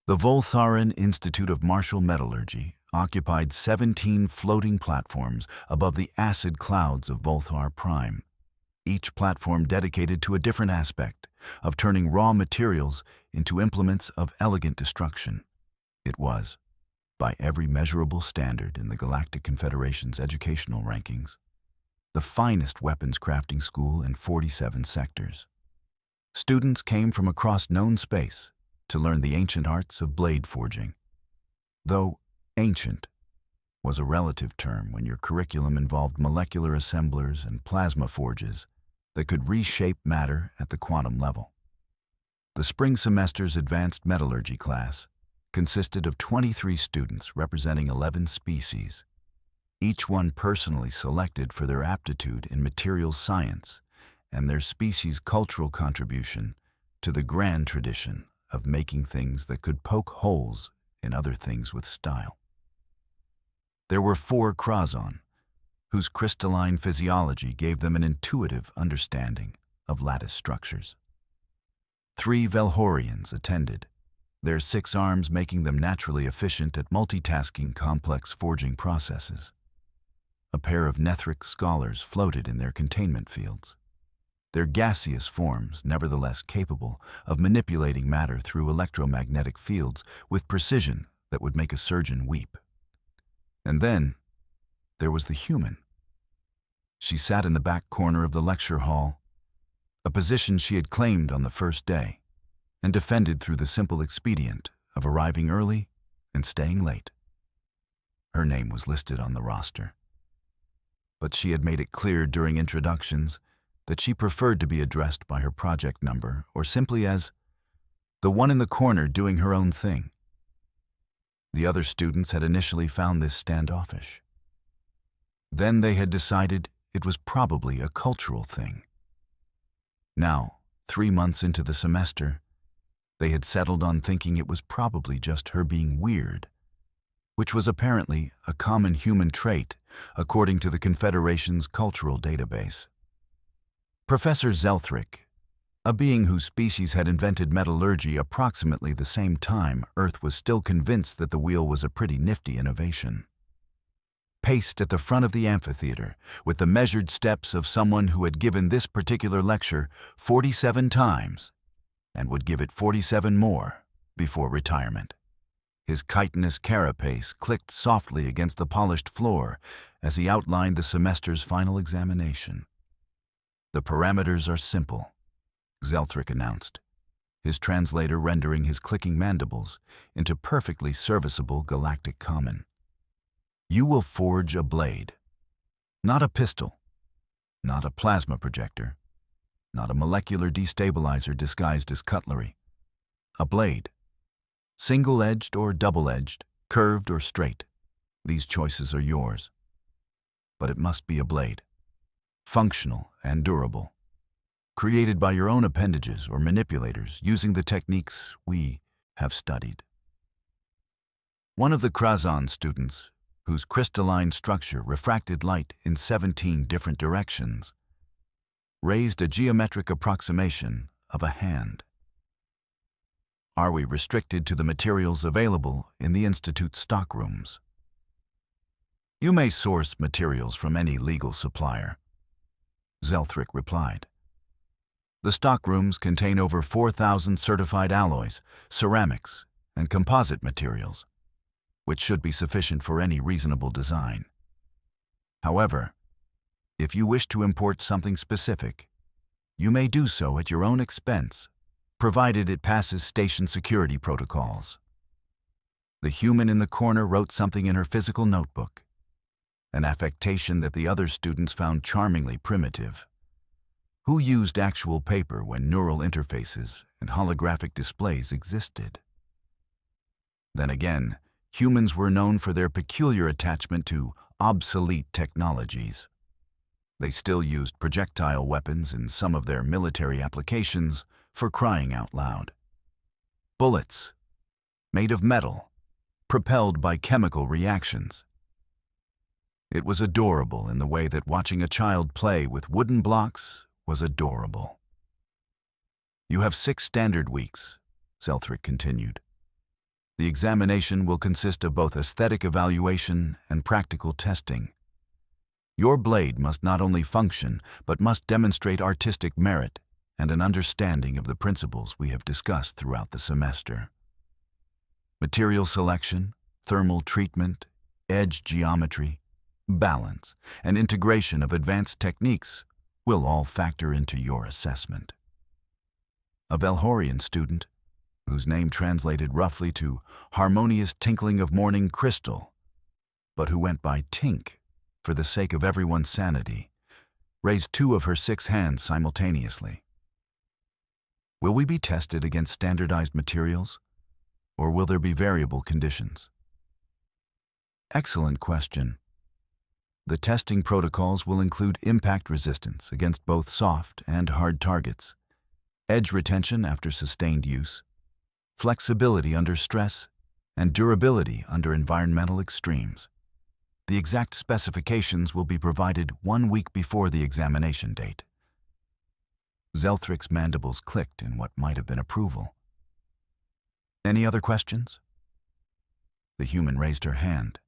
The Voltharan Institute of Martial Metallurgy occupied 17 floating platforms above the acid clouds of Volthar Prime, each platform dedicated to a different aspect of turning raw materials into implements of elegant destruction. It was, by every measurable standard in the Galactic Confederation's educational rankings, the finest weapons crafting school in 47 sectors. Students came from across known space to learn the ancient arts of blade forging. Though ancient was a relative term when your curriculum involved molecular assemblers and plasma forges that could reshape matter at the quantum level. The spring semester's advanced metallurgy class consisted of 23 students representing 11 species, each one personally selected for their aptitude in materials science and their species' cultural contribution to the grand tradition of making things that could poke holes in other things with style. There were 4 Krazon, whose crystalline physiology gave them an intuitive understanding of lattice structures. 3 Velhorians attended, their 6 arms making them naturally efficient at multitasking complex forging processes. A pair of Nethric scholars floated in their containment fields, their gaseous forms nevertheless capable of manipulating matter through electromagnetic fields with precision that would make a surgeon weep. And then there was the human. She sat in the back corner of the lecture hall, a position she had claimed on the first day and defended through the simple expedient of arriving early and staying late. Her name was listed on the roster, but she had made it clear during introductions that she preferred to be addressed by her project number or simply as the one in the corner doing her own thing. The other students had initially found this standoffish. Then they had decided it was probably a cultural thing. Now, 3 months into the semester, they had settled on thinking it was probably just her being weird, which was apparently a common human trait according to the Confederation's cultural database. Professor Zelthric, a being whose species had invented metallurgy approximately the same time Earth was still convinced that the wheel was a pretty nifty innovation, paced at the front of the amphitheater with the measured steps of someone who had given this particular lecture 47 times and would give it 47 more before retirement. His chitinous carapace clicked softly against the polished floor as he outlined the semester's final examination. "The parameters are simple," Zelthric announced, his translator rendering his clicking mandibles into perfectly serviceable galactic common. "You will forge a blade, not a pistol, not a plasma projector, not a molecular destabilizer disguised as cutlery. A blade, single-edged or double-edged, curved or straight. These choices are yours. But it must be a blade, functional and durable, created by your own appendages or manipulators using the techniques we have studied." One of the Krazon students, whose crystalline structure refracted light in 17 different directions, raised a geometric approximation of a hand. "Are we restricted to the materials available in the Institute's stockrooms?" "You may source materials from any legal supplier," Zelthric replied. "The stockrooms contain over 4,000 certified alloys, ceramics, and composite materials, which should be sufficient for any reasonable design. However, if you wish to import something specific, you may do so at your own expense, provided it passes station security protocols." The human in the corner wrote something in her physical notebook, an affectation that the other students found charmingly primitive. Who used actual paper when neural interfaces and holographic displays existed? Then again, humans were known for their peculiar attachment to obsolete technologies. They still used projectile weapons in some of their military applications, for crying out loud. Bullets, made of metal, propelled by chemical reactions. It was adorable in the way that watching a child play with wooden blocks was adorable. "You have 6 standard weeks," Zelthric continued. examination will consist of both aesthetic evaluation and practical testing. Your blade must not only function, but must demonstrate artistic merit and an understanding of the principles we have discussed throughout the semester. Material selection, thermal treatment, edge geometry, balance, and integration of advanced techniques will all factor into your assessment. A Velhorian student, whose name translated roughly to harmonious tinkling of morning crystal, but who went by Tink for the sake of everyone's sanity, raised 2 of her 6 hands simultaneously. Will we be tested against standardized materials, or will there be variable conditions? Excellent question. The testing protocols will include impact resistance against both soft and hard targets, edge retention after sustained use, flexibility under stress, and durability under environmental extremes. The exact specifications will be provided 1 week before the examination date. Zelthric's mandibles clicked in what might have been approval. Any other questions? The human raised her hand.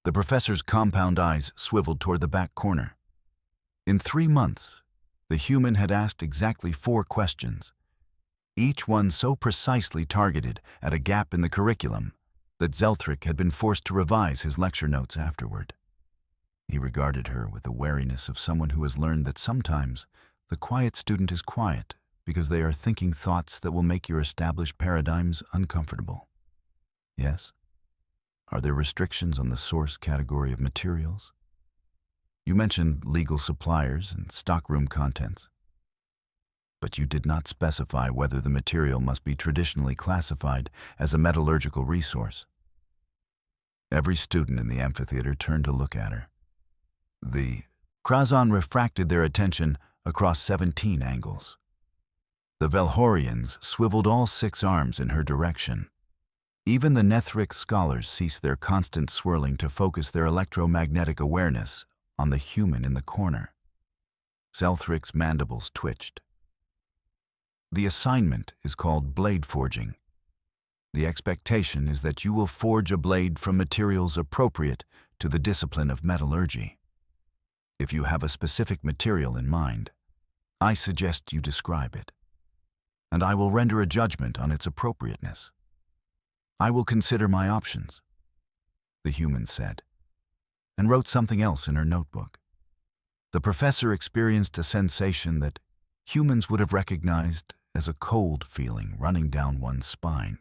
The professor's compound eyes swiveled toward the back corner. In 3 months, the human had asked exactly 4 questions, each one so precisely targeted at a gap in the curriculum that Zelthric had been forced to revise his lecture notes afterward. He regarded her with the wariness of someone who has learned that sometimes the quiet student is quiet because they are thinking thoughts that will make your established paradigms uncomfortable. Yes? Are there restrictions on the source category of materials? You mentioned legal suppliers and stockroom contents, but you did not specify whether the material must be traditionally classified as a metallurgical resource. Every student in the amphitheater turned to look at her. The Krazan refracted their attention across 17 angles. The Velhorians swiveled all 6 arms in her direction. Even the Nethric scholars ceased their constant swirling to focus their electromagnetic awareness on the human in the corner. Zelthric's mandibles twitched. The assignment is called blade forging. The expectation is that you will forge a blade from materials appropriate to the discipline of metallurgy. If you have a specific material in mind, I suggest you describe it, and I will render a judgment on its appropriateness. I will consider my options, the human said, and wrote something else in her notebook. The professor experienced a sensation that humans would have recognized as a cold feeling running down one's spine,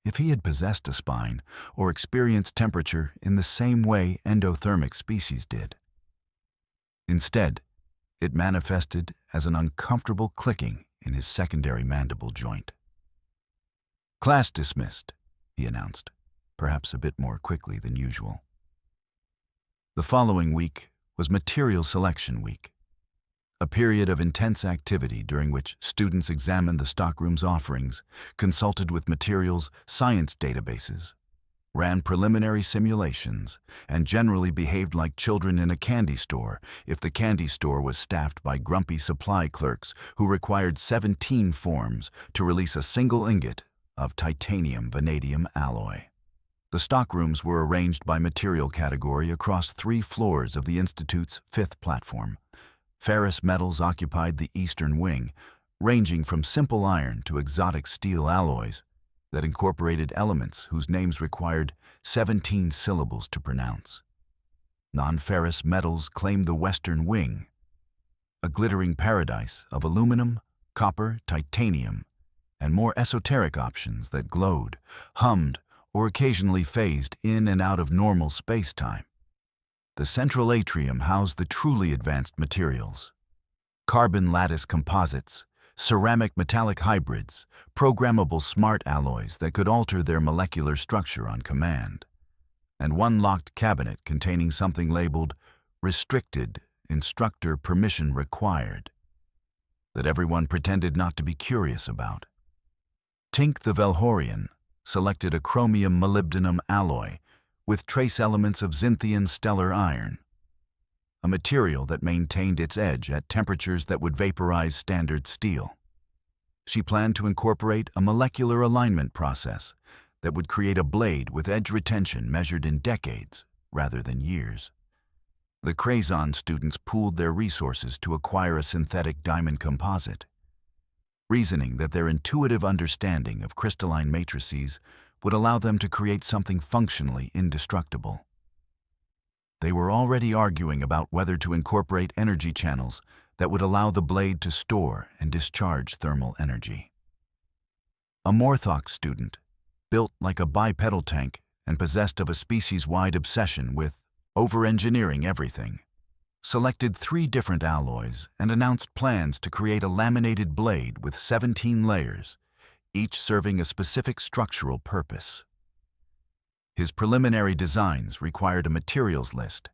if he had possessed a spine or experienced temperature in the same way endothermic species did. Instead, it manifested as an uncomfortable clicking in his secondary mandible joint. "Class dismissed," he announced, perhaps a bit more quickly than usual. The following week was Material Selection Week, a period of intense activity during which students examined the stockroom's offerings, consulted with materials science databases, ran preliminary simulations, and generally behaved like children in a candy store if the candy store was staffed by grumpy supply clerks who required 17 forms to release a single ingot of titanium-vanadium alloy. The stockrooms were arranged by material category across 3 floors of the Institute's 5th platform. Ferrous metals occupied the eastern wing, ranging from simple iron to exotic steel alloys that incorporated elements whose names required 17 syllables to pronounce. Non-ferrous metals claimed the western wing, a glittering paradise of aluminum, copper, titanium, and more esoteric options that glowed, hummed, or occasionally phased in and out of normal space-time. The central atrium housed the truly advanced materials: carbon lattice composites, ceramic metallic hybrids, programmable smart alloys that could alter their molecular structure on command, and one locked cabinet containing something labeled "Restricted, Instructor Permission Required," that everyone pretended not to be curious about. Tink the Velhorian selected a chromium molybdenum alloy with trace elements of Xinthian stellar iron, a material that maintained its edge at temperatures that would vaporize standard steel. She planned to incorporate a molecular alignment process that would create a blade with edge retention measured in decades rather than years. The Crazon students pooled their resources to acquire a synthetic diamond composite, reasoning that their intuitive understanding of crystalline matrices would allow them to create something functionally indestructible. They were already arguing about whether to incorporate energy channels that would allow the blade to store and discharge thermal energy. A Morthok student, built like a bipedal tank and possessed of a species-wide obsession with over-engineering everything, selected 3 different alloys and announced plans to create a laminated blade with 17 layers, each serving a specific structural purpose. His preliminary designs required a materials list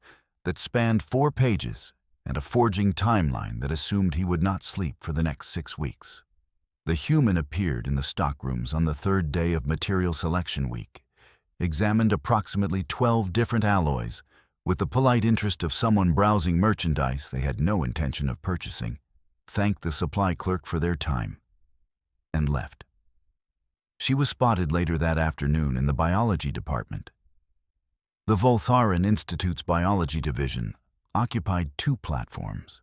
that spanned 4 pages and a forging timeline that assumed he would not sleep for the next 6 weeks. The human appeared in the stockrooms on the 3rd day of material selection week, examined approximately 12 different alloys with the polite interest of someone browsing merchandise they had no intention of purchasing, thanked the supply clerk for their time, and left. She was spotted later that afternoon in the biology department. The Voltharan Institute's biology division occupied 2 platforms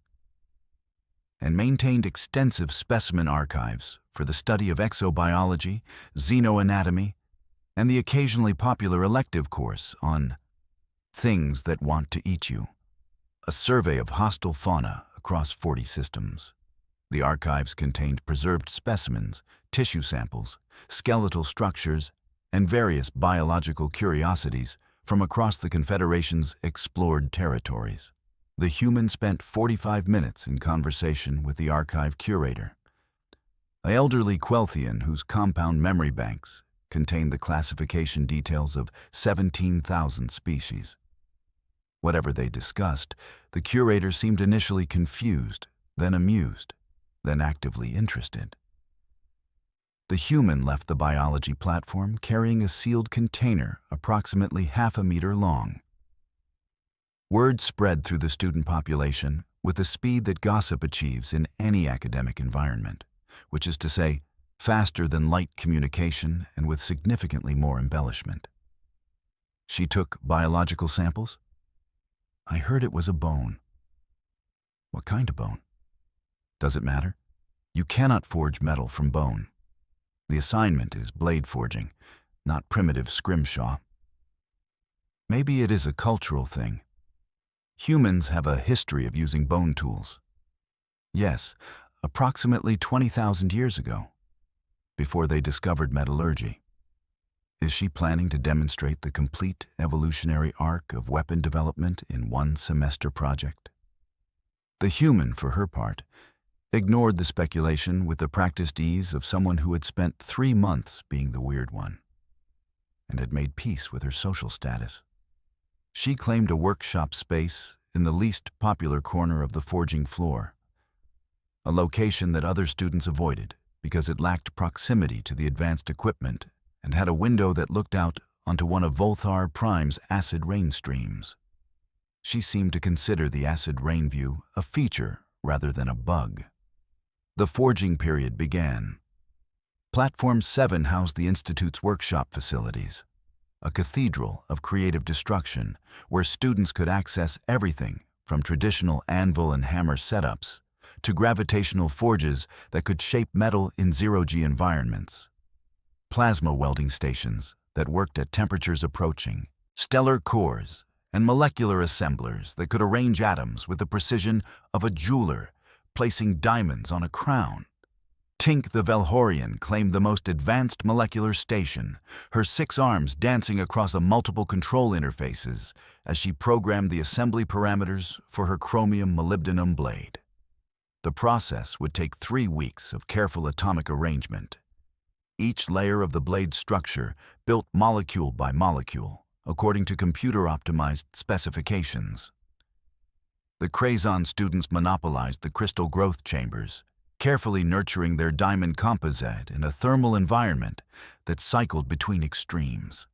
and maintained extensive specimen archives for the study of exobiology, xenoanatomy, and the occasionally popular elective course on Things That Want to Eat You, a survey of hostile fauna across 40 systems. The archives contained preserved specimens, tissue samples, skeletal structures, and various biological curiosities from across the Confederation's explored territories. The human spent 45 minutes in conversation with the archive curator, an elderly Quelthian whose compound memory banks contained the classification details of 17,000 species. Whatever they discussed, the curator seemed initially confused, then amused, then actively interested. The human left the biology platform carrying a sealed container approximately half a meter long. Word spread through the student population with the speed that gossip achieves in any academic environment, which is to say, faster than light communication and with significantly more embellishment. She took biological samples? I heard it was a bone. What kind of bone? Does it matter? You cannot forge metal from bone. The assignment is blade forging, not primitive scrimshaw. Maybe it is a cultural thing. Humans have a history of using bone tools. Yes, approximately 20,000 years ago, before they discovered metallurgy. Is she planning to demonstrate the complete evolutionary arc of weapon development in 1 semester project? The human, for her part, ignored the speculation with the practiced ease of someone who had spent 3 months being the weird one, and had made peace with her social status. She claimed a workshop space in the least popular corner of the forging floor, a location that other students avoided because it lacked proximity to the advanced equipment and had a window that looked out onto one of Volthar Prime's acid rain streams. She seemed to consider the acid rain view a feature rather than a bug. The forging period began. Platform 7 housed the Institute's workshop facilities, a cathedral of creative destruction where students could access everything from traditional anvil and hammer setups to gravitational forges that could shape metal in zero-G environments, plasma welding stations that worked at temperatures approaching, stellar cores, and molecular assemblers that could arrange atoms with the precision of a jeweler placing diamonds on a crown. Tink the Velhorian claimed the most advanced molecular station, her 6 arms dancing across multiple control interfaces as she programmed the assembly parameters for her chromium molybdenum blade. The process would take 3 weeks of careful atomic arrangement. Each layer of the blade's structure built molecule by molecule, according to computer-optimized specifications. The Crazon students monopolized the crystal growth chambers, carefully nurturing their diamond composite in a thermal environment that cycled between extremes.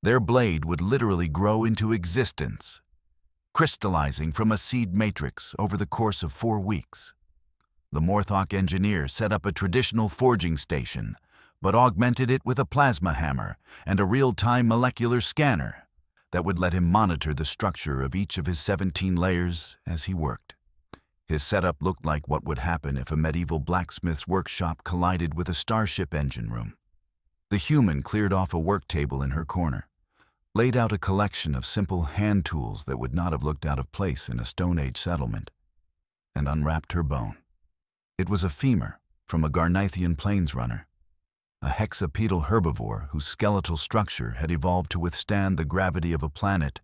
Their blade would literally grow into existence, crystallizing from a seed matrix over the course of 4 weeks. The Morthok engineer set up a traditional forging station, but augmented it with a plasma hammer and a real-time molecular scanner that would let him monitor the structure of each of his 17 layers as he worked. His setup looked like what would happen if a medieval blacksmith's workshop collided with a starship engine room. The human cleared off a work table in her corner, laid out a collection of simple hand tools that would not have looked out of place in a Stone Age settlement, and unwrapped her bone. It was a femur from a Garnathian plains runner, a hexapedal herbivore whose skeletal structure had evolved to withstand the gravity of a planet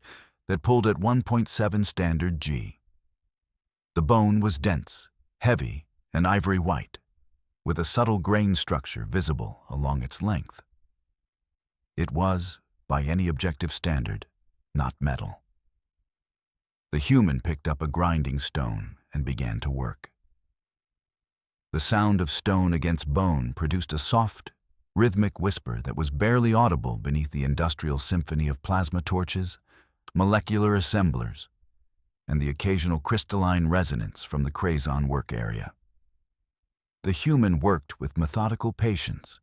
that pulled at 1.7 standard G. The bone was dense, heavy, and ivory white, with a subtle grain structure visible along its length. It was, by any objective standard, not metal. The human picked up a grinding stone and began to work. The sound of stone against bone produced a soft, rhythmic whisper that was barely audible beneath the industrial symphony of plasma torches, molecular assemblers, and the occasional crystalline resonance from the Crazon work area. The human worked with methodical patience,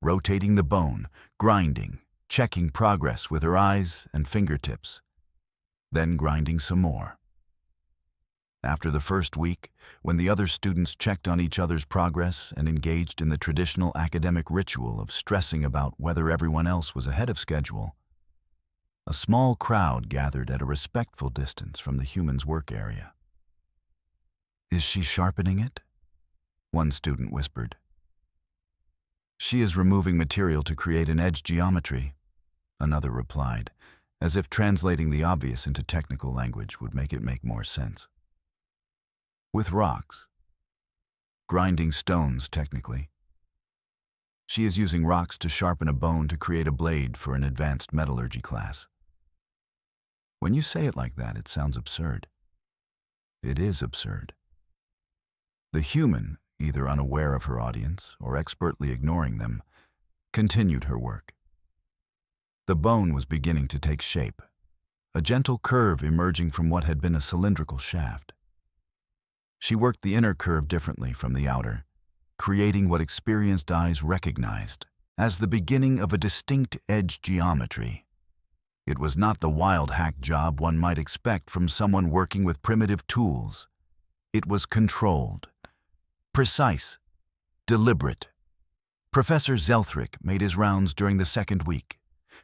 rotating the bone, grinding, checking progress with her eyes and fingertips, then grinding some more. After the first week, when the other students checked on each other's progress and engaged in the traditional academic ritual of stressing about whether everyone else was ahead of schedule, a small crowd gathered at a respectful distance from the human's work area. "Is she sharpening it?" one student whispered. "She is removing material to create an edge geometry," another replied, as if translating the obvious into technical language would make it make more sense. "With rocks. Grinding stones, technically. She is using rocks to sharpen a bone to create a blade for an advanced metallurgy class." When you say it like that, it sounds absurd. It is absurd. The human, either unaware of her audience or expertly ignoring them, continued her work. The bone was beginning to take shape, a gentle curve emerging from what had been a cylindrical shaft. She worked the inner curve differently from the outer, creating what experienced eyes recognized as the beginning of a distinct edge geometry. It was not the wild hack job one might expect from someone working with primitive tools. It was controlled, precise, deliberate. Professor Zelthric made his rounds during the second week,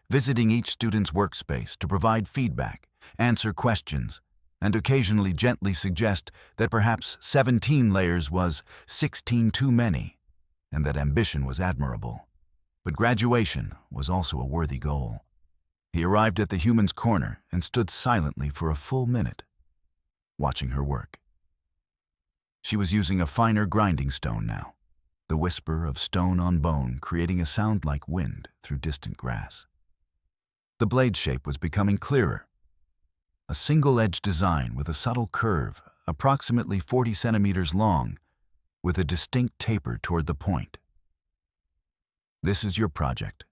visiting each student's workspace to provide feedback, answer questions, and occasionally gently suggest that perhaps 17 layers was 16 too many, and that ambition was admirable. But graduation was also a worthy goal. He arrived at the human's corner and stood silently for a full minute, watching her work. She was using a finer grinding stone now, the whisper of stone on bone creating a sound like wind through distant grass. The blade shape was becoming clearer, a single-edge design with a subtle curve, approximately 40 centimeters long, with a distinct taper toward the point. "This is your project,"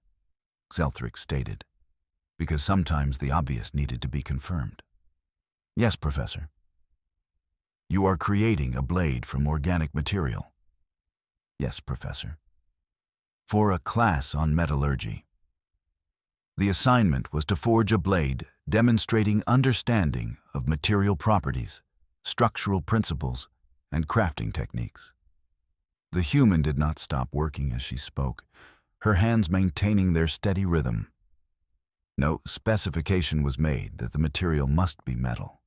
Zelthric stated, because sometimes the obvious needed to be confirmed. "Yes, Professor." "You are creating a blade from organic material." "Yes, Professor." "For a class on metallurgy." The assignment was to forge a blade demonstrating understanding of material properties, structural principles, and crafting techniques. The human did not stop working as she spoke, her hands maintaining their steady rhythm. No specification was made that the material must be metal.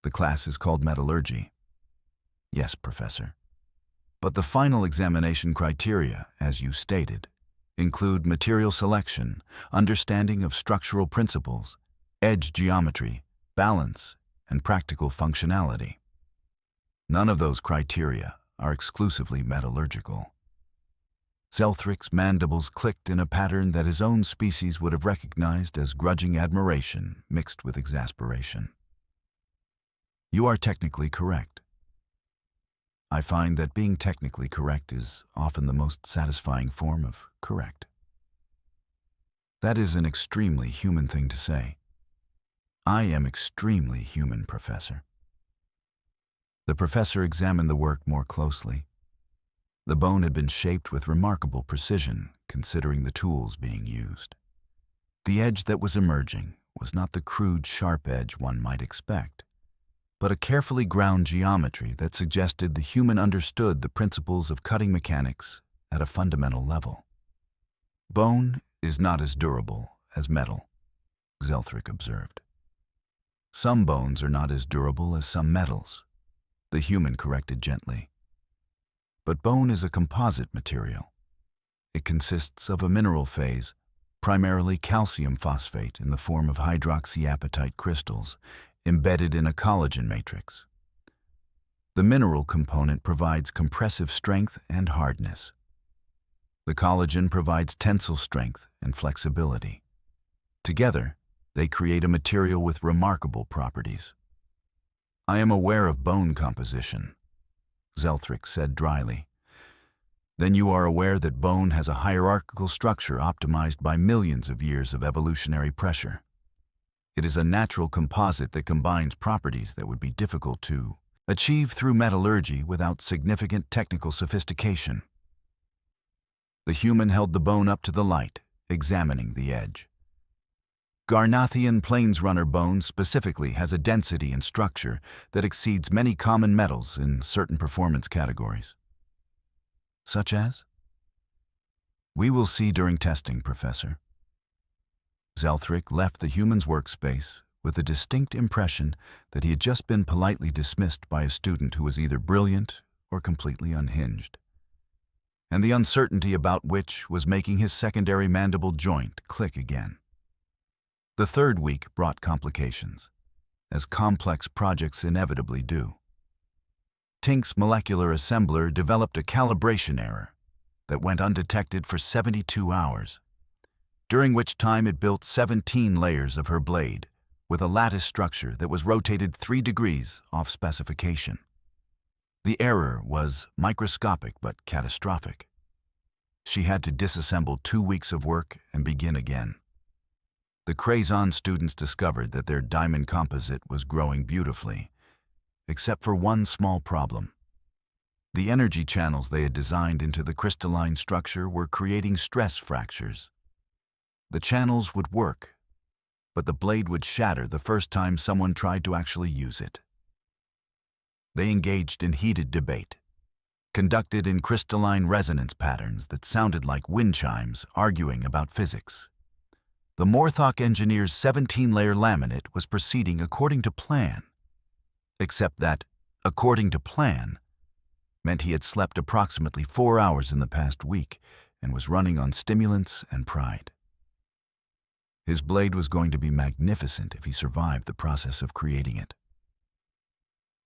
"The class is called metallurgy." "Yes, Professor. But the final examination criteria, as you stated, include material selection, understanding of structural principles, edge geometry, balance, and practical functionality. None of those criteria are exclusively metallurgical." Zelthric's mandibles clicked in a pattern that his own species would have recognized as grudging admiration mixed with exasperation. "You are technically correct. I find that being technically correct is often the most satisfying form of correct. That is an extremely human thing to say. I am extremely human, Professor." The professor examined the work more closely. The bone had been shaped with remarkable precision, considering the tools being used. The edge that was emerging was not the crude, sharp edge one might expect, but a carefully ground geometry that suggested the human understood the principles of cutting mechanics at a fundamental level. Bone is not as durable as metal, Zelthric observed. Some bones are not as durable as some metals, the human corrected gently. But bone is a composite material. It consists of a mineral phase, primarily calcium phosphate in the form of hydroxyapatite crystals, embedded in a collagen matrix. The mineral component provides compressive strength and hardness. The collagen provides tensile strength and flexibility. Together, they create a material with remarkable properties. I am aware of bone composition, Zelthric said dryly. Then you are aware that bone has a hierarchical structure optimized by millions of years of evolutionary pressure. It is a natural composite that combines properties that would be difficult to achieve through metallurgy without significant technical sophistication. The human held the bone up to the light, examining the edge. Garnathian plains-runner bone specifically has a density and structure that exceeds many common metals in certain performance categories. Such as? We will see during testing, Professor. Zelthric left the human's workspace with a distinct impression that he had just been politely dismissed by a student who was either brilliant or completely unhinged, and the uncertainty about which was making his secondary mandible joint click again. The third week brought complications, as complex projects inevitably do. Tink's molecular assembler developed a calibration error that went undetected for 72 hours, during which time it built 17 layers of her blade with a lattice structure that was rotated 3 degrees off specification. The error was microscopic but catastrophic. She had to disassemble 2 weeks of work and begin again. The Crazon students discovered that their diamond composite was growing beautifully, except for one small problem. The energy channels they had designed into the crystalline structure were creating stress fractures. The channels would work, but the blade would shatter the first time someone tried to actually use it. They engaged in heated debate, conducted in crystalline resonance patterns that sounded like wind chimes arguing about physics. The Morthok engineer's 17-layer laminate was proceeding according to plan, except that, according to plan, meant he had slept approximately 4 hours in the past week and was running on stimulants and pride. His blade was going to be magnificent if he survived the process of creating it.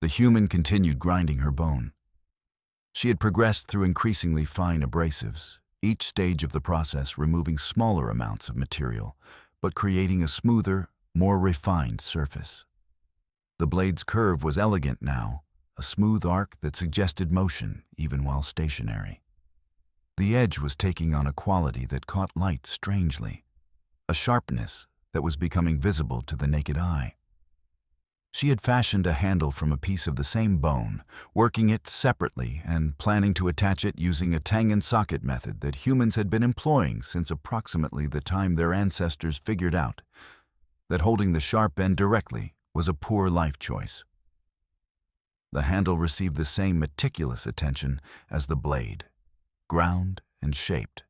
The human continued grinding her bone. She had progressed through increasingly fine abrasives, each stage of the process removing smaller amounts of material, but creating a smoother, more refined surface. The blade's curve was elegant now, a smooth arc that suggested motion even while stationary. The edge was taking on a quality that caught light strangely, a sharpness that was becoming visible to the naked eye. She had fashioned a handle from a piece of the same bone, working it separately and planning to attach it using a tang and socket method that humans had been employing since approximately the time their ancestors figured out that holding the sharp end directly was a poor life choice. The handle received the same meticulous attention as the blade, ground and shaped,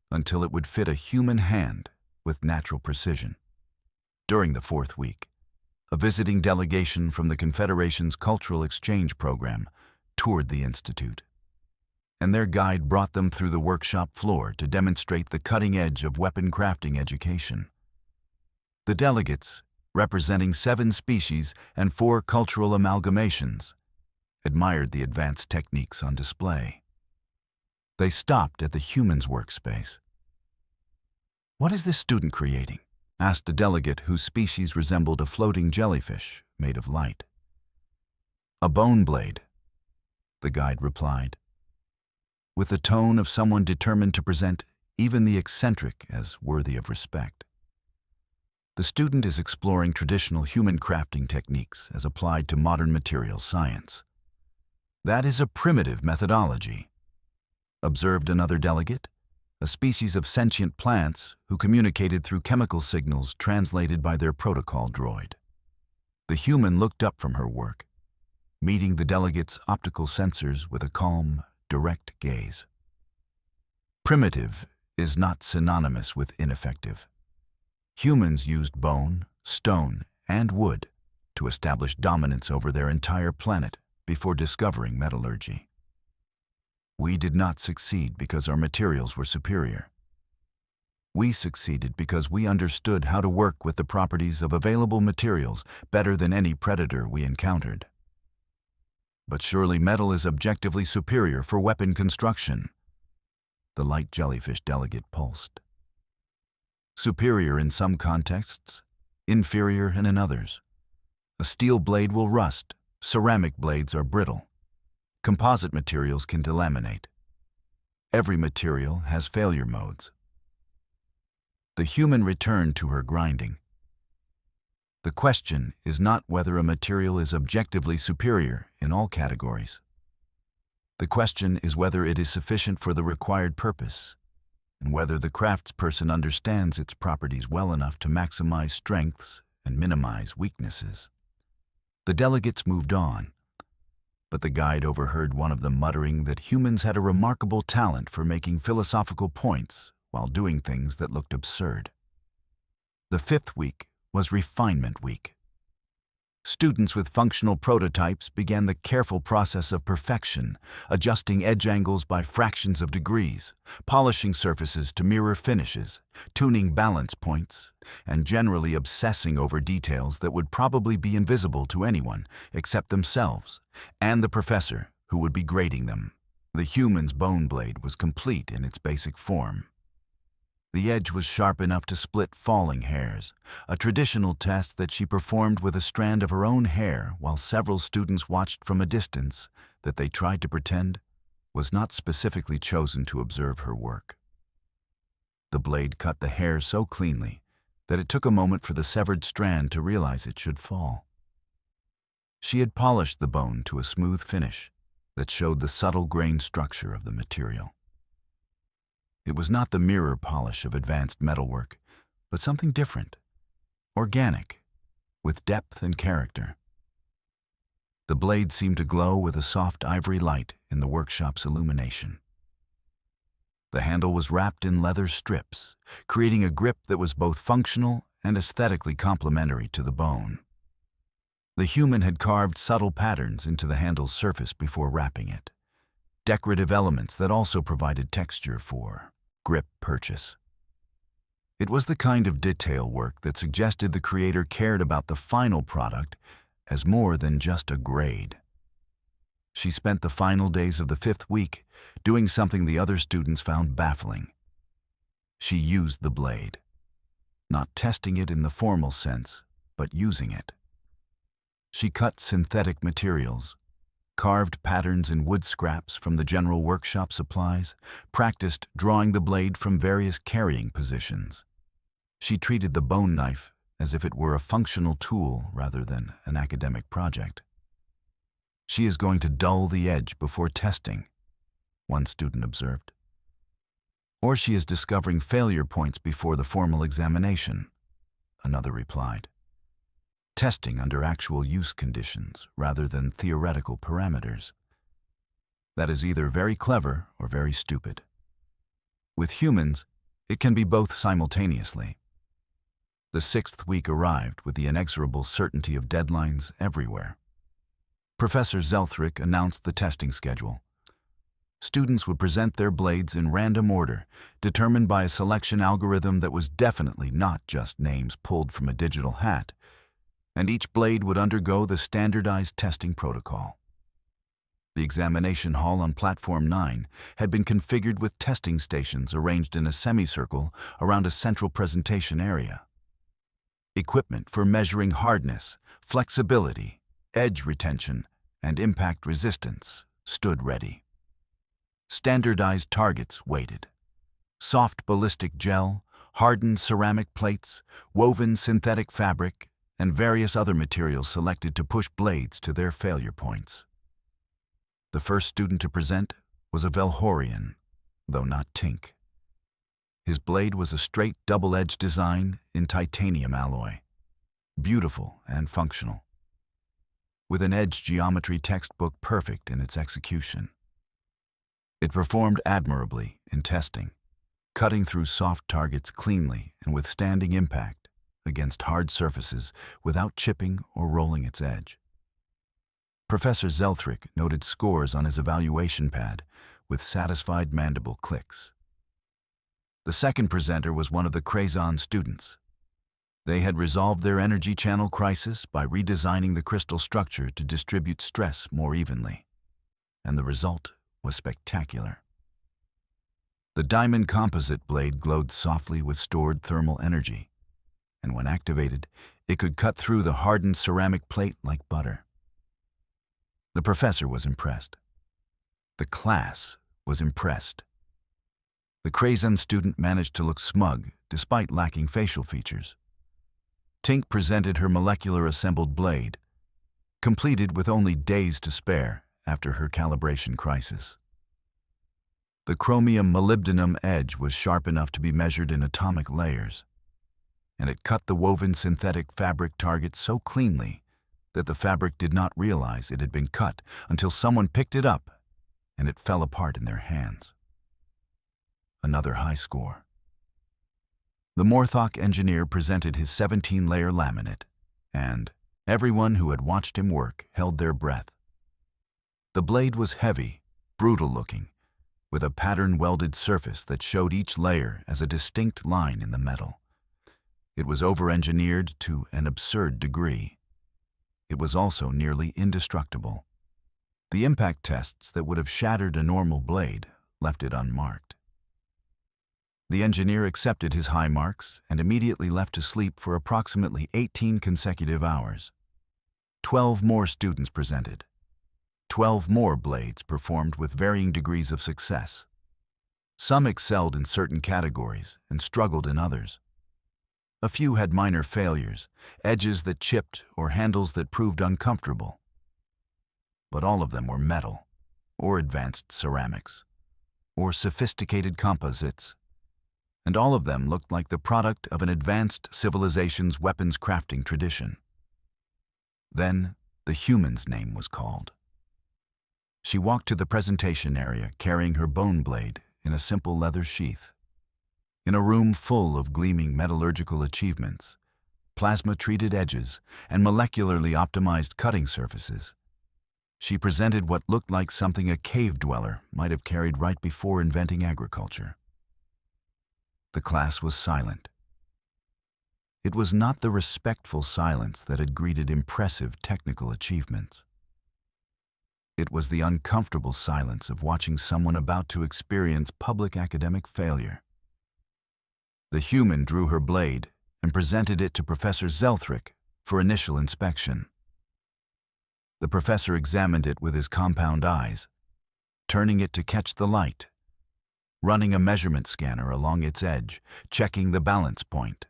until it would fit a human hand with natural precision. During the 4th week, a visiting delegation from the Confederation's Cultural Exchange Program toured the Institute, and their guide brought them through the workshop floor to demonstrate the cutting edge of weapon crafting education. The delegates, representing 7 species and 4 cultural amalgamations, admired the advanced techniques on display. They stopped at the human's workspace. "What is this student creating?" asked a delegate whose species resembled a floating jellyfish made of light. "A bone blade," the guide replied, with the tone of someone determined to present even the eccentric as worthy of respect. The student is exploring traditional human crafting techniques as applied to modern materials science. That is a primitive methodology. observed another delegate, a species of sentient plants who communicated through chemical signals translated by their protocol droid. The human looked up from her work, meeting the delegate's optical sensors with a calm, direct gaze. Primitive is not synonymous with ineffective. Humans used bone, stone, and wood to establish dominance over their entire planet before discovering metallurgy. We did not succeed because our materials were superior. We succeeded because we understood how to work with the properties of available materials better than any predator we encountered. But surely metal is objectively superior for weapon construction. The light jellyfish delegate pulsed. Superior in some contexts, inferior in others. A steel blade will rust, ceramic blades are brittle. Composite materials can delaminate. Every material has failure modes. The human returned to her grinding. The question is not whether a material is objectively superior in all categories. The question is whether it is sufficient for the required purpose, and whether the craftsperson understands its properties well enough to maximize strengths and minimize weaknesses. The delegates moved on, but the guide overheard one of them muttering that humans had a remarkable talent for making philosophical points while doing things that looked absurd. The 5th week was Refinement Week. Students with functional prototypes began the careful process of perfection, adjusting edge angles by fractions of degrees, polishing surfaces to mirror finishes, tuning balance points, and generally obsessing over details that would probably be invisible to anyone except themselves and the professor who would be grading them. The human's bone blade was complete in its basic form. The edge was sharp enough to split falling hairs, a traditional test that she performed with a strand of her own hair while several students watched from a distance that they tried to pretend was not specifically chosen to observe her work. The blade cut the hair so cleanly that it took a moment for the severed strand to realize it should fall. She had polished the bone to a smooth finish that showed the subtle grained structure of the material. It was not the mirror polish of advanced metalwork, but something different, organic, with depth and character. The blade seemed to glow with a soft ivory light in the workshop's illumination. The handle was wrapped in leather strips, creating a grip that was both functional and aesthetically complementary to the bone. The human had carved subtle patterns into the handle's surface before wrapping it, decorative elements that also provided texture for grip purchase. It was the kind of detail work that suggested the creator cared about the final product as more than just a grade. She spent the final days of the 5th week doing something the other students found baffling. She used the blade, not testing it in the formal sense, but using it. She cut synthetic materials, carved patterns in wood scraps from the general workshop supplies, practiced drawing the blade from various carrying positions. She treated the bone knife as if it were a functional tool rather than an academic project. She is going to dull the edge before testing, one student observed. Or she is discovering failure points before the formal examination, another replied. Testing under actual use conditions rather than theoretical parameters. That is either very clever or very stupid. With humans, it can be both simultaneously. The 6th week arrived with the inexorable certainty of deadlines everywhere. Professor Zelthric announced the testing schedule. Students would present their blades in random order, determined by a selection algorithm that was definitely not just names pulled from a digital hat, and each blade would undergo the standardized testing protocol. The examination hall on Platform 9 had been configured with testing stations arranged in a semicircle around a central presentation area. Equipment for measuring hardness, flexibility, edge retention, and impact resistance stood ready. Standardized targets waited. Soft ballistic gel, hardened ceramic plates, woven synthetic fabric, and various other materials selected to push blades to their failure points. The first student to present was a Velhorian, though not Tink. His blade was a straight double-edged design in titanium alloy, beautiful and functional, with an edge geometry textbook perfect in its execution. It performed admirably in testing, cutting through soft targets cleanly and withstanding impact against hard surfaces without chipping or rolling its edge. Professor Zelthrick noted scores on his evaluation pad with satisfied mandible clicks. The second presenter was one of the Crazon students. They had resolved their energy channel crisis by redesigning the crystal structure to distribute stress more evenly, and the result was spectacular. The diamond composite blade glowed softly with stored thermal energy, and when activated, it could cut through the hardened ceramic plate like butter. The professor was impressed. The class was impressed. The Crazon student managed to look smug despite lacking facial features. Tink presented her molecular assembled blade, completed with only days to spare after her calibration crisis. The chromium-molybdenum edge was sharp enough to be measured in atomic layers, and it cut the woven synthetic fabric target so cleanly that the fabric did not realize it had been cut until someone picked it up and it fell apart in their hands. Another high score. The Morthok engineer presented his 17-layer laminate, and everyone who had watched him work held their breath. The blade was heavy, brutal-looking, with a pattern-welded surface that showed each layer as a distinct line in the metal. It was over-engineered to an absurd degree. It was also nearly indestructible. The impact tests that would have shattered a normal blade left it unmarked. The engineer accepted his high marks and immediately left to sleep for approximately 18 consecutive hours. 12 more students presented. 12 more blades performed with varying degrees of success. Some excelled in certain categories and struggled in others. A few had minor failures, edges that chipped or handles that proved uncomfortable. But all of them were metal, or advanced ceramics, or sophisticated composites, and all of them looked like the product of an advanced civilization's weapons crafting tradition. Then the human's name was called. She walked to the presentation area carrying her bone blade in a simple leather sheath. In a room full of gleaming metallurgical achievements, plasma-treated edges, and molecularly optimized cutting surfaces, she presented what looked like something a cave dweller might have carried right before inventing agriculture. The class was silent. It was not the respectful silence that had greeted impressive technical achievements. It was the uncomfortable silence of watching someone about to experience public academic failure. The human drew her blade and presented it to Professor Zelthrick for initial inspection. The professor examined it with his compound eyes, turning it to catch the light, running a measurement scanner along its edge, checking the balance point.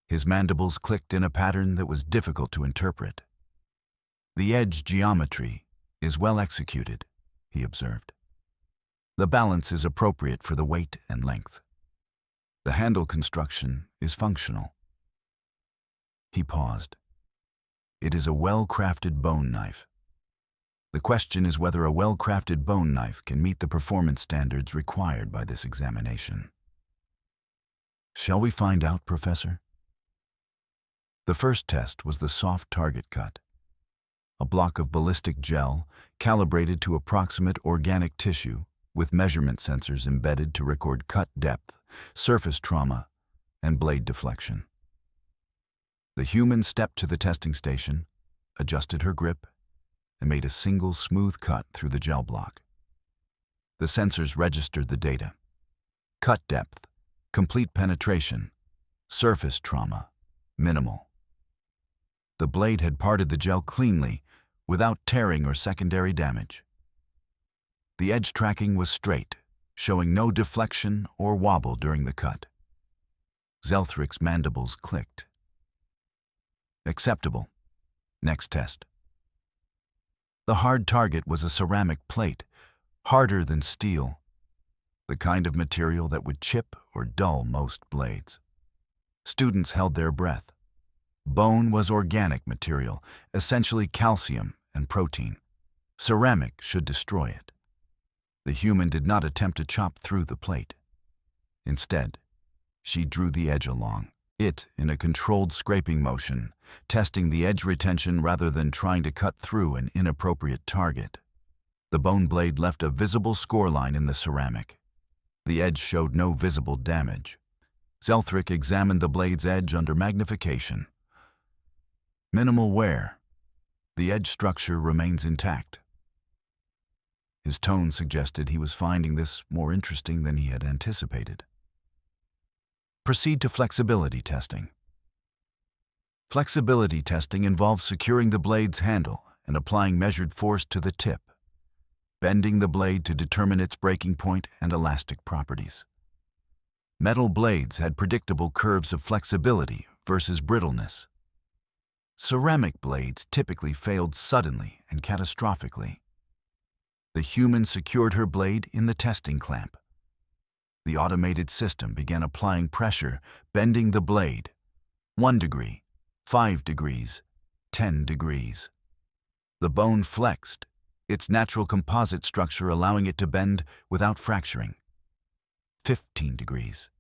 His mandibles clicked in a pattern that was difficult to interpret. The edge geometry is well executed, he observed. The balance is appropriate for the weight and length. The handle construction is functional. He paused. It is a well-crafted bone knife. The question is whether a well-crafted bone knife can meet the performance standards required by this examination. Shall we find out, Professor? The first test was the soft target cut. A block of ballistic gel calibrated to approximate organic tissue with measurement sensors embedded to record cut depth, surface trauma, and blade deflection. The human stepped to the testing station, adjusted her grip, and made a single smooth cut through the gel block. The sensors registered the data: cut depth, complete penetration, surface trauma, minimal. The blade had parted the gel cleanly, without tearing or secondary damage. The edge tracking was straight, showing no deflection or wobble during the cut. Zelthrick's mandibles clicked. Acceptable. Next test. The hard target was a ceramic plate, harder than steel. the kind of material that would chip or dull most blades. Students held their breath. Bone was organic material, essentially calcium and protein. Ceramic should destroy it. The human did not attempt to chop through the plate. Instead, she drew the edge along, it in a controlled scraping motion, testing the edge retention rather than trying to cut through an inappropriate target. The bone blade left a visible scoreline in the ceramic. The edge showed no visible damage. Zelthric examined the blade's edge under magnification. Minimal wear. The edge structure remains intact. His tone suggested he was finding this more interesting than he had anticipated. Proceed to flexibility testing. Flexibility testing involves securing the blade's handle and applying measured force to the tip, bending the blade to determine its breaking point and elastic properties. Metal blades had predictable curves of flexibility versus brittleness. Ceramic blades typically failed suddenly and catastrophically. The human secured her blade in the testing clamp. The automated system began applying pressure, bending the blade. 1 degree, 5 degrees, 10 degrees. The bone flexed, its natural composite structure allowing it to bend without fracturing. 15 degrees,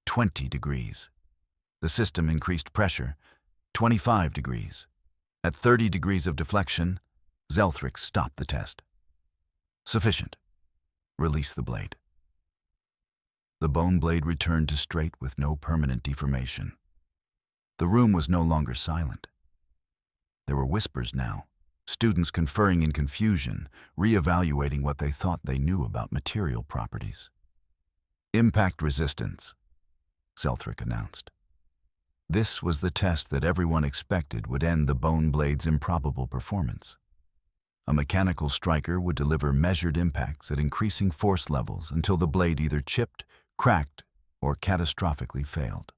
20 degrees. The system increased pressure, 25 degrees. At 30 degrees of deflection, Zelthric stopped the test. Sufficient. Release the blade. The bone blade returned to straight with no permanent deformation. The room was no longer silent. There were whispers now, students conferring in confusion, re-evaluating what they thought they knew about material properties. Impact resistance, Zelthric announced. This was the test that everyone expected would end the bone blade's improbable performance. A mechanical striker would deliver measured impacts at increasing force levels until the blade either chipped, cracked, or catastrophically failed.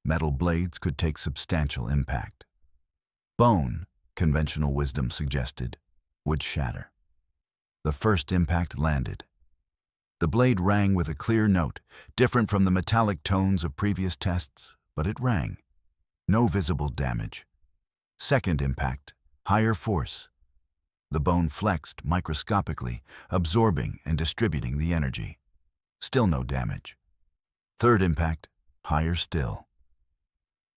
Metal blades could take substantial impact. Bone, conventional wisdom suggested, would shatter. The first impact landed. The blade rang with a clear note, different from the metallic tones of previous tests, but it rang. No visible damage. Second impact, higher force. The bone flexed microscopically, absorbing and distributing the energy. Still no damage. Third impact, higher still.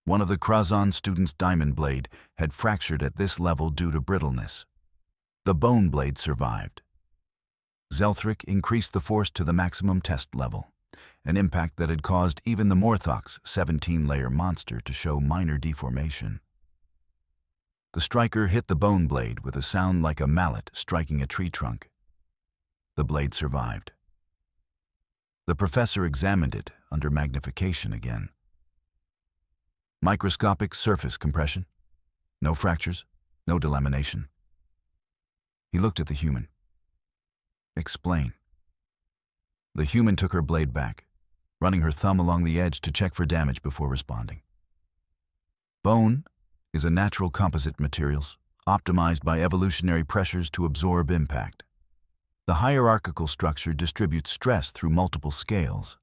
One of the Krazan students' diamond blade had fractured at this level due to brittleness. The bone blade survived. Zelthric increased the force to the maximum test level, an impact that had caused even the Morthok's 17-layer monster to show minor deformation. The striker hit the bone blade with a sound like a mallet striking a tree trunk. The blade survived. The professor examined it under magnification again. Microscopic surface compression. No fractures, no delamination. He looked at the human. Explain. The human took her blade back, running her thumb along the edge to check for damage before responding. Bone is a natural composite materials, optimized by evolutionary pressures to absorb impact. The hierarchical structure distributes stress through multiple scales,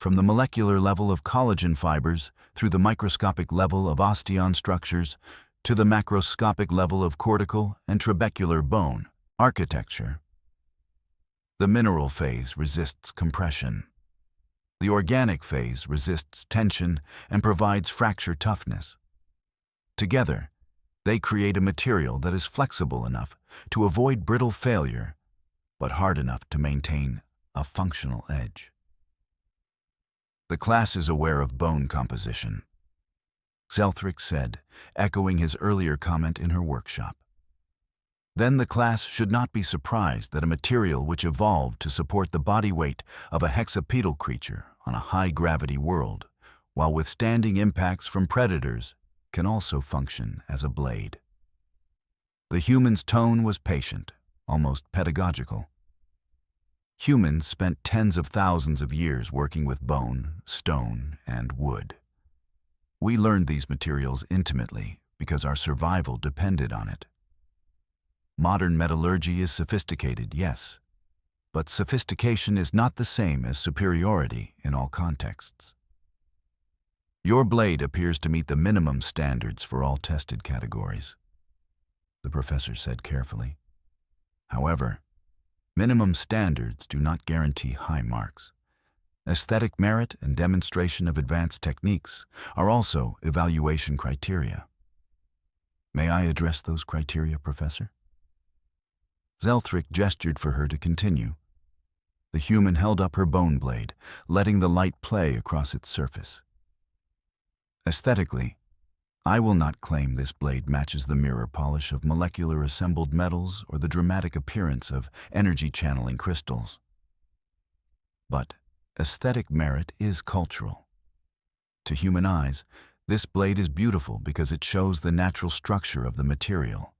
from the molecular level of collagen fibers through the microscopic level of osteon structures to the macroscopic level of cortical and trabecular bone architecture. The mineral phase resists compression. The organic phase resists tension and provides fracture toughness. Together, they create a material that is flexible enough to avoid brittle failure, but hard enough to maintain a functional edge. The class is aware of bone composition, Zelthric said, echoing his earlier comment in her workshop. Then the class should not be surprised that a material which evolved to support the body weight of a hexapedal creature on a high-gravity world, while withstanding impacts from predators, can also function as a blade. The human's tone was patient, almost pedagogical. Humans spent tens of thousands of years working with bone, stone, and wood. We learned these materials intimately because our survival depended on it. Modern metallurgy is sophisticated, yes, but sophistication is not the same as superiority in all contexts. Your blade appears to meet the minimum standards for all tested categories, the professor said carefully. However, minimum standards do not guarantee high marks. Aesthetic merit and demonstration of advanced techniques are also evaluation criteria. May I address those criteria, Professor? Zelthric gestured for her to continue. The human held up her bone blade, letting the light play across its surface. Aesthetically, I will not claim this blade matches the mirror polish of molecular assembled metals or the dramatic appearance of energy-channeling crystals. But aesthetic merit is cultural. To human eyes, this blade is beautiful because it shows the natural structure of the material,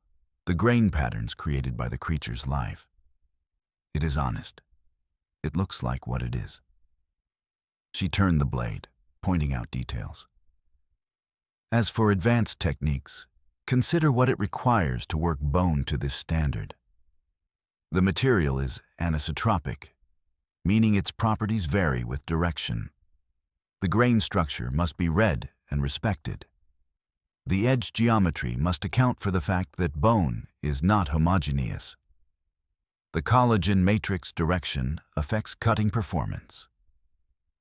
the grain patterns created by the creature's life. It is honest. It looks like what it is. She turned the blade, pointing out details. As for advanced techniques, consider what it requires to work bone to this standard. The material is anisotropic, meaning its properties vary with direction. The grain structure must be read and respected. The edge geometry must account for the fact that bone is not homogeneous. The collagen matrix direction affects cutting performance.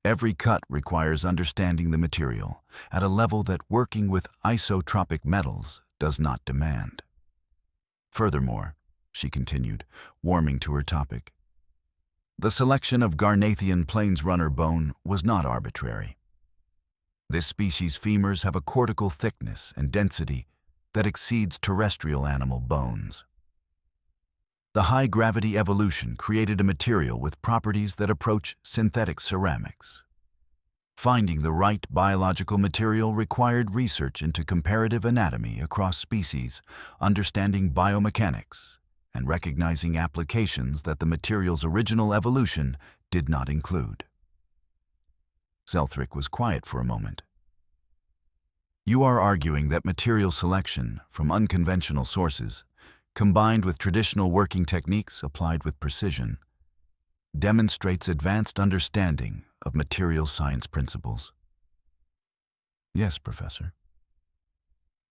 Every cut requires understanding the material at a level that working with isotropic metals does not demand. Furthermore, she continued, warming to her topic, the selection of Garnathian plains-runner bone was not arbitrary. This species' femurs have a cortical thickness and density that exceeds terrestrial animal bones. The high-gravity evolution created a material with properties that approach synthetic ceramics. Finding the right biological material required research into comparative anatomy across species, understanding biomechanics, and recognizing applications that the material's original evolution did not include. Zelthric was quiet for a moment. You are arguing that material selection from unconventional sources, combined with traditional working techniques applied with precision, demonstrates advanced understanding of material science principles. Yes, Professor.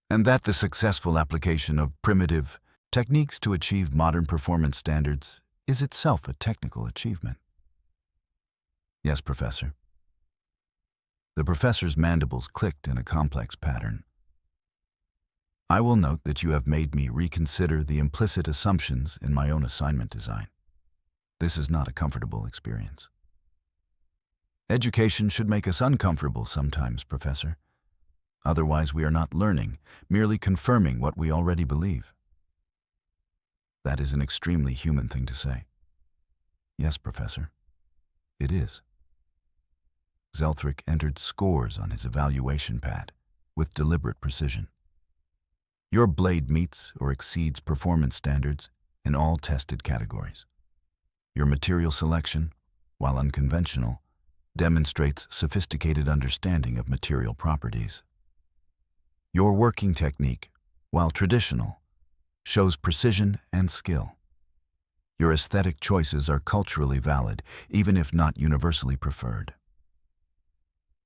And that the successful application of primitive techniques to achieve modern performance standards is itself a technical achievement. Yes, Professor. The professor's mandibles clicked in a complex pattern. I will note that you have made me reconsider the implicit assumptions in my own assignment design. This is not a comfortable experience. Education should make us uncomfortable sometimes, Professor. Otherwise, we are not learning, merely confirming what we already believe. That is an extremely human thing to say. Yes, Professor. It is. Zelthric entered scores on his evaluation pad with deliberate precision. Your blade meets or exceeds performance standards in all tested categories. Your material selection, while unconventional, demonstrates sophisticated understanding of material properties. Your working technique, while traditional, shows precision and skill. Your aesthetic choices are culturally valid, even if not universally preferred.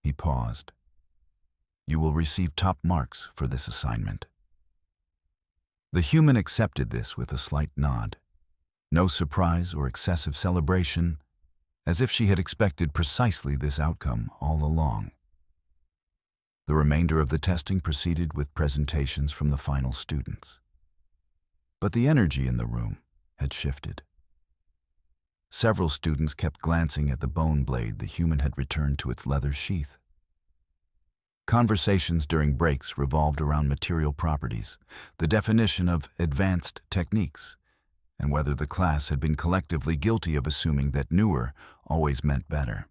He paused. You will receive top marks for this assignment. The human accepted this with a slight nod. No surprise or excessive celebration, as if she had expected precisely this outcome all along. The remainder of the testing proceeded with presentations from the final students. But the energy in the room had shifted. Several students kept glancing at the bone blade the human had returned to its leather sheath. Conversations during breaks revolved around material properties, the definition of advanced techniques, and whether the class had been collectively guilty of assuming that newer always meant better.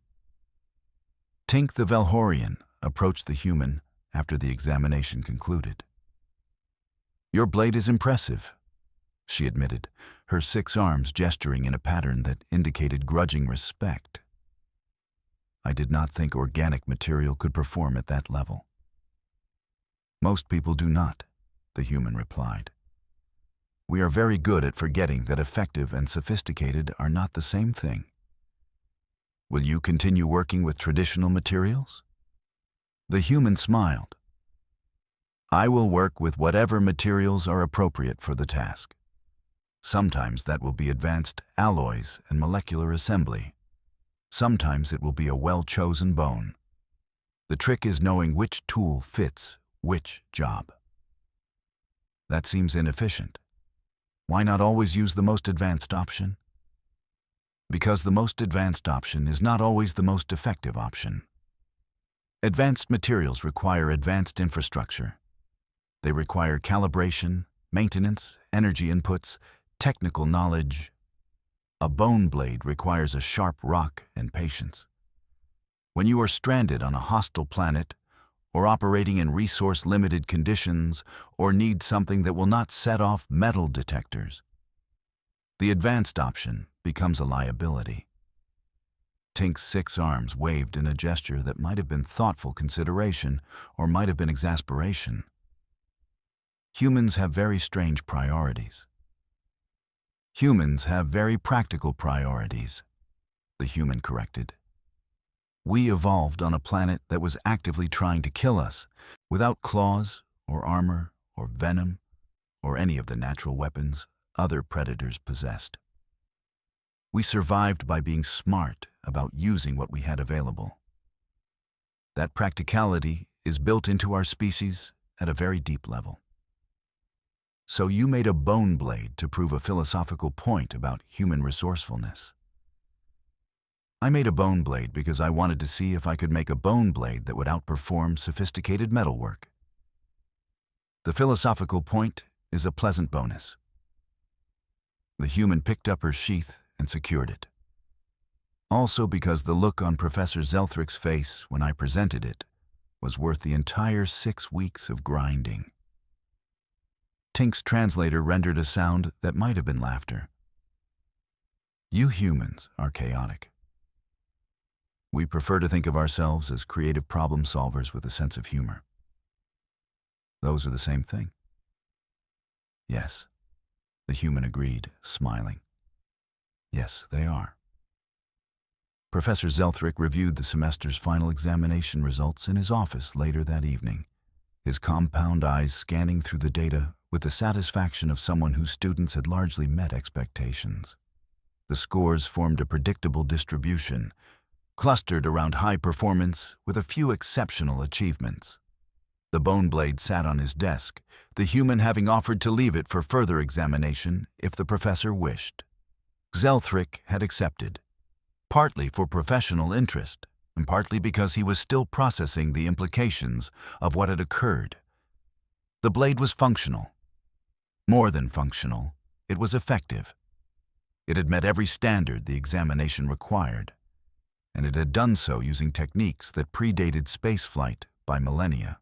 Tink the Velhorian approached the human after the examination concluded. Your blade is impressive, she admitted, her 6 arms gesturing in a pattern that indicated grudging respect. I did not think organic material could perform at that level. Most people do not, the human replied. We are very good at forgetting that effective and sophisticated are not the same thing. Will you continue working with traditional materials? The human smiled. I will work with whatever materials are appropriate for the task. Sometimes that will be advanced alloys and molecular assembly. Sometimes it will be a well-chosen bone. The trick is knowing which tool fits which job. That seems inefficient. Why not always use the most advanced option? Because the most advanced option is not always the most effective option. Advanced materials require advanced infrastructure. They require calibration, maintenance, energy inputs, technical knowledge. A bone blade requires a sharp rock and patience. When you are stranded on a hostile planet, or operating in resource-limited conditions, or need something that will not set off metal detectors, the advanced option becomes a liability. Tink's 6 arms waved in a gesture that might have been thoughtful consideration or might have been exasperation. Humans have very strange priorities. Humans have very practical priorities, the human corrected. We evolved on a planet that was actively trying to kill us, without claws or armor or venom or any of the natural weapons other predators possessed. We survived by being smart about using what we had available. That practicality is built into our species at a very deep level. So you made a bone blade to prove a philosophical point about human resourcefulness. I made a bone blade because I wanted to see if I could make a bone blade that would outperform sophisticated metalwork. The philosophical point is a pleasant bonus. The human picked up her sheath and secured it. Also because the look on Professor Zelthrick's face when I presented it was worth the entire 6 weeks of grinding. Tink's translator rendered a sound that might have been laughter. You humans are chaotic. We prefer to think of ourselves as creative problem solvers with a sense of humor. Those are the same thing. Yes, the human agreed, smiling. Yes, they are. Professor Zelthrick reviewed the semester's final examination results in his office later that evening, his compound eyes scanning through the data with the satisfaction of someone whose students had largely met expectations. The scores formed a predictable distribution, clustered around high performance with a few exceptional achievements. The bone blade sat on his desk, the human having offered to leave it for further examination if the professor wished. Zelthrick had accepted, partly for professional interest, and partly because he was still processing the implications of what had occurred. The blade was functional. More than functional, it was effective. It had met every standard the examination required, and it had done so using techniques that predated spaceflight by millennia.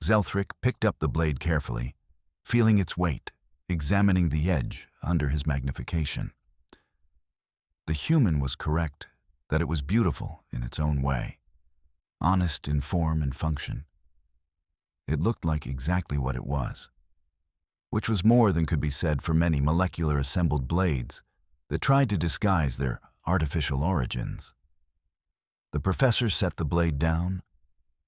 Zelthrick picked up the blade carefully, feeling its weight, examining the edge under his magnification. The human was correct that it was beautiful in its own way, honest in form and function. It looked like exactly what it was, which was more than could be said for many molecular assembled blades that tried to disguise their artificial origins. The professor set the blade down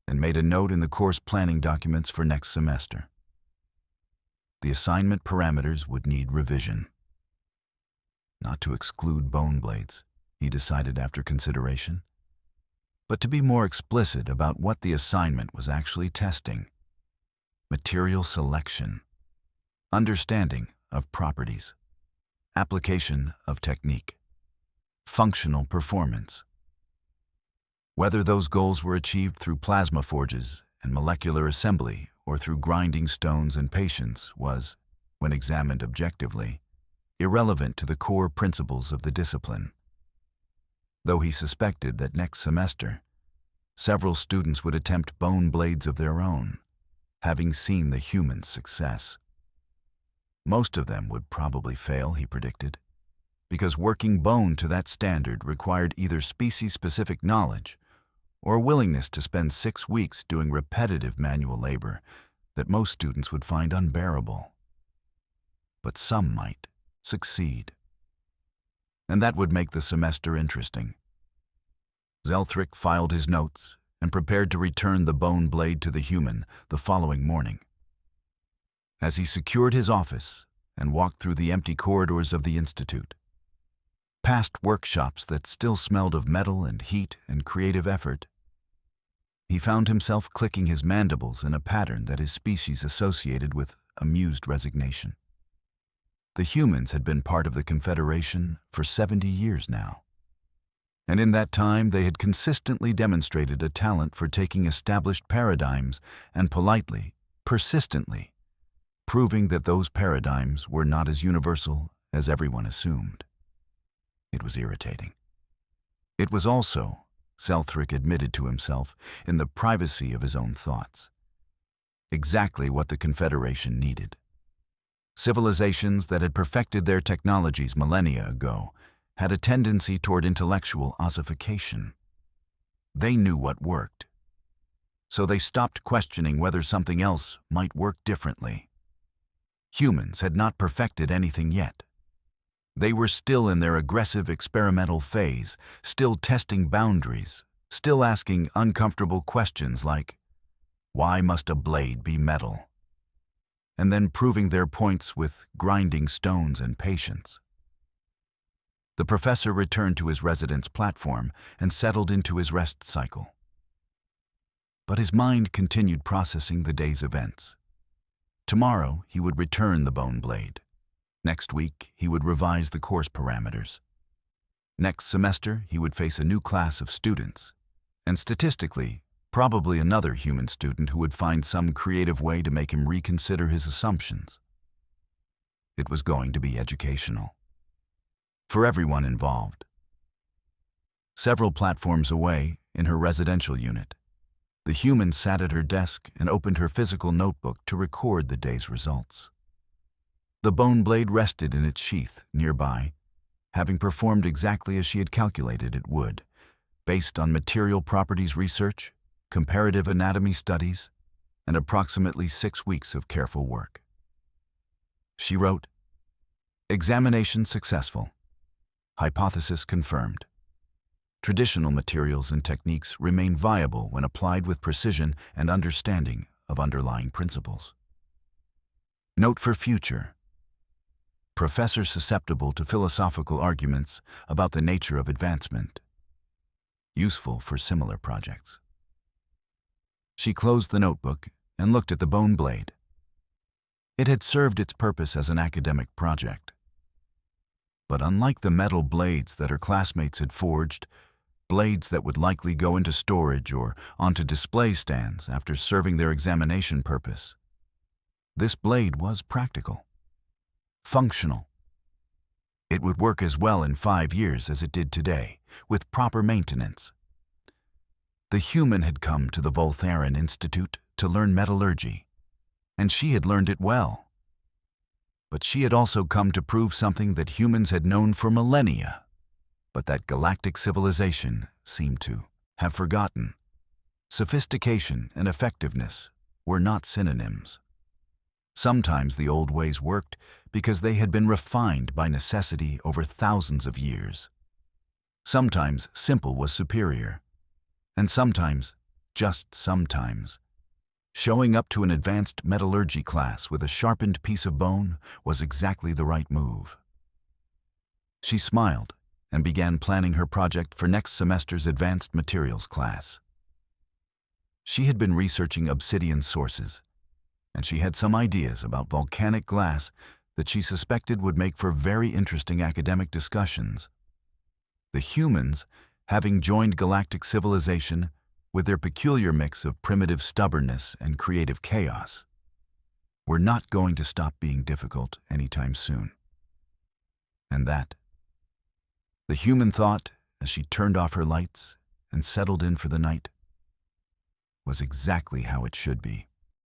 and made a note in the course planning documents for next semester. The assignment parameters would need revision. Not to exclude bone blades, he decided after consideration, but to be more explicit about what the assignment was actually testing. Material selection, understanding of properties, application of technique, functional performance. Whether those goals were achieved through plasma forges and molecular assembly or through grinding stones and patience was, when examined objectively, irrelevant to the core principles of the discipline. Though he suspected that next semester, several students would attempt bone blades of their own, having seen the human's success. Most of them would probably fail, he predicted, because working bone to that standard required either species-specific knowledge or a willingness to spend 6 weeks doing repetitive manual labor that most students would find unbearable. but some might succeed. And that would make the semester interesting. Zelthric filed his notes and prepared to return the bone blade to the human the following morning. As he secured his office and walked through the empty corridors of the institute, past workshops that still smelled of metal and heat and creative effort, he found himself clicking his mandibles in a pattern that his species associated with amused resignation. The humans had been part of the Confederation for 70 years now, and in that time they had consistently demonstrated a talent for taking established paradigms and politely, persistently, proving that those paradigms were not as universal as everyone assumed. It was irritating. It was also, Zelthric admitted to himself in the privacy of his own thoughts, exactly what the Confederation needed. Civilizations that had perfected their technologies millennia ago had a tendency toward intellectual ossification. They knew what worked, so they stopped questioning whether something else might work differently. Humans had not perfected anything yet. They were still in their aggressive experimental phase, still testing boundaries, still asking uncomfortable questions like, why must a blade be metal? And then proving their points with grinding stones and patience. The professor returned to his residence platform and settled into his rest cycle. But his mind continued processing the day's events. Tomorrow, he would return the bone blade. Next week, he would revise the course parameters. Next semester, he would face a new class of students. And statistically, probably another human student who would find some creative way to make him reconsider his assumptions. It was going to be educational. For everyone involved. Several platforms away, in her residential unit, the human sat at her desk and opened her physical notebook to record the day's results. The bone blade rested in its sheath nearby, having performed exactly as she had calculated it would, based on material properties research, comparative anatomy studies, and approximately 6 weeks of careful work. She wrote, "Examination successful. Hypothesis confirmed. Traditional materials and techniques remain viable when applied with precision and understanding of underlying principles. Note for future. Professor susceptible to philosophical arguments about the nature of advancement. Useful for similar projects." She closed the notebook and looked at the bone blade. It had served its purpose as an academic project. But unlike the metal blades that her classmates had forged, blades that would likely go into storage or onto display stands after serving their examination purpose, this blade was practical, functional. It would work as well in 5 years as it did today, with proper maintenance. The human had come to the Voltharan Institute to learn metallurgy, and she had learned it well. But she had also come to prove something that humans had known for millennia, but that galactic civilization seemed to have forgotten. Sophistication and effectiveness were not synonyms. Sometimes the old ways worked because they had been refined by necessity over thousands of years. Sometimes simple was superior, and sometimes, just sometimes, showing up to an advanced metallurgy class with a sharpened piece of bone was exactly the right move. She smiled and began planning her project for next semester's advanced materials class. She had been researching obsidian sources, and she had some ideas about volcanic glass that she suspected would make for very interesting academic discussions. The humans, having joined galactic civilization with their peculiar mix of primitive stubbornness and creative chaos, were not going to stop being difficult anytime soon. And that, the human thought as she turned off her lights and settled in for the night, was exactly how it should be.